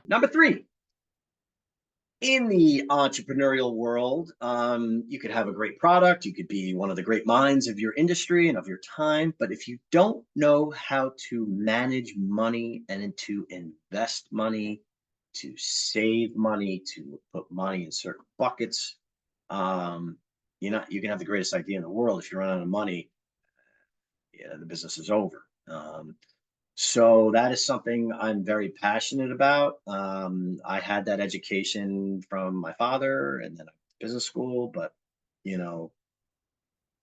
Number three, in the entrepreneurial world, you could have a great product. You could be one of the great minds of your industry and of your time. But if you don't know how to manage money and to invest money, to save money, to put money in certain buckets, um, you can have the greatest idea in the world. If you run out of money, yeah, the business is over. So that is something I'm very passionate about. I had that education from my father and then business school, but you know,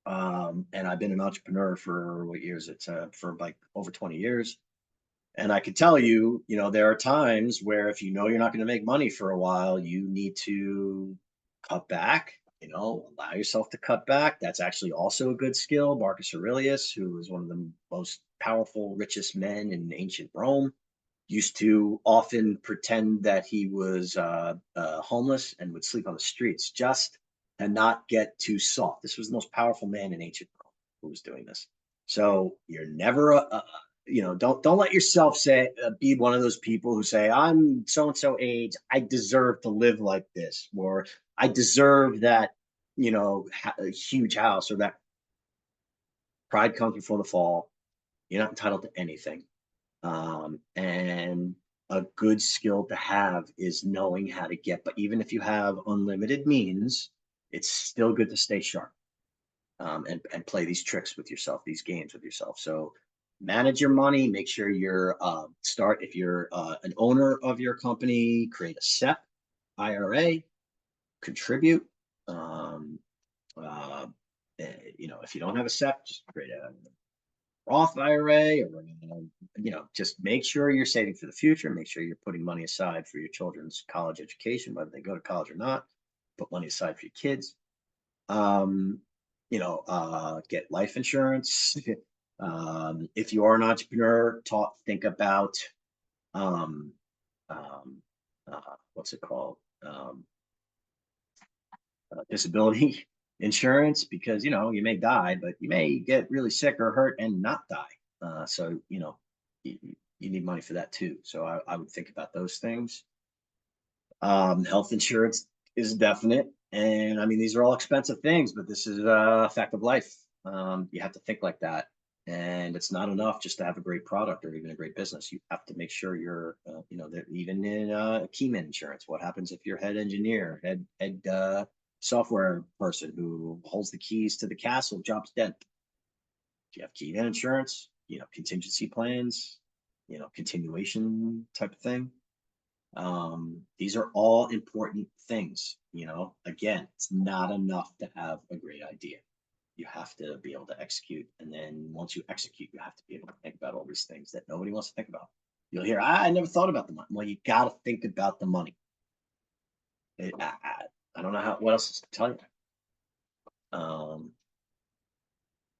and I've been an entrepreneur for what years? It's for like over 20 years. And I can tell you, there are times where if you know you're not going to make money for a while, you need to cut back, allow yourself to cut back. That's actually also a good skill. Marcus Aurelius, who was one of the most powerful, richest men in ancient Rome, used to often pretend that he was homeless and would sleep on the streets just to not get too soft. This was the most powerful man in ancient Rome who was doing this. So you're never don't let yourself be one of those people who say, I'm so and so age, I deserve to live like this, or I deserve that, a huge house. Or that pride comes before the fall. You're not entitled to anything. And a good skill to have is knowing how to get, but even if you have unlimited means, it's still good to stay sharp, and play these tricks with yourself, these games with yourself. So manage your money, make sure you're if you're an owner of your company, create a SEP, IRA, contribute. Um, uh, if you don't have a SEP, just create a Roth IRA, or just make sure you're saving for the future. Make sure you're putting money aside for your children's college education, whether they go to college or not. Put money aside for your kids. Um, get life insurance. If you are an entrepreneur, think about um, um, what's it called? Disability insurance, because you may die, but you may get really sick or hurt and not die. So you need money for that too. So I would think about those things. Health insurance is definite, and I mean these are all expensive things, but this is a fact of life. You have to think like that, and it's not enough just to have a great product or even a great business. You have to make sure you're, that even in keyman insurance, what happens if your head engineer, head software person who holds the keys to the castle job's dead? Do you have keyman insurance? Contingency plans, continuation type of thing. These are all important things. Again, it's not enough to have a great idea. You have to be able to execute. And then once you execute, you have to be able to think about all these things that nobody wants to think about. You'll hear, I never thought about the money. Well, you got to think about the money. I don't know what else to tell you.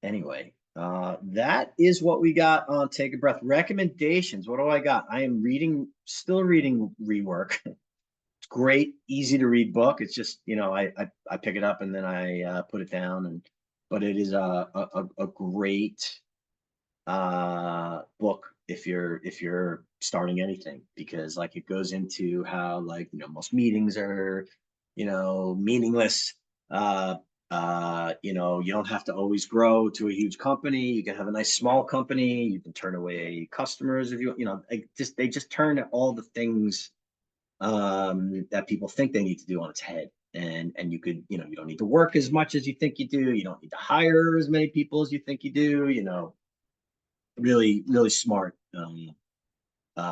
Anyway, that is what we got on Take a Breath. Recommendations. What do I got? I am still reading Rework. It's great, easy to read book. It's just, I pick it up and then I put it down, but it is a great book if you're starting anything, because like it goes into how, like, most meetings are, meaningless. You don't have to always grow to a huge company. You can have a nice small company. You can turn away customers if they just turn all the things that people think they need to do on its head. And you could, you don't need to work as much as you think you do. You don't need to hire as many people as you think you do. Really, really smart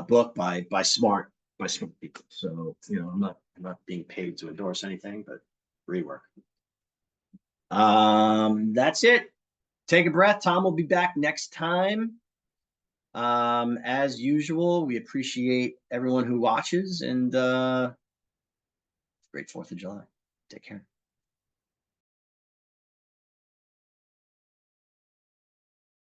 book by smart people. So I'm not being paid to endorse anything, but Rework. That's it. Take a breath. Thom will be back next time. As usual, we appreciate everyone who watches, and great 4th of July. Take care.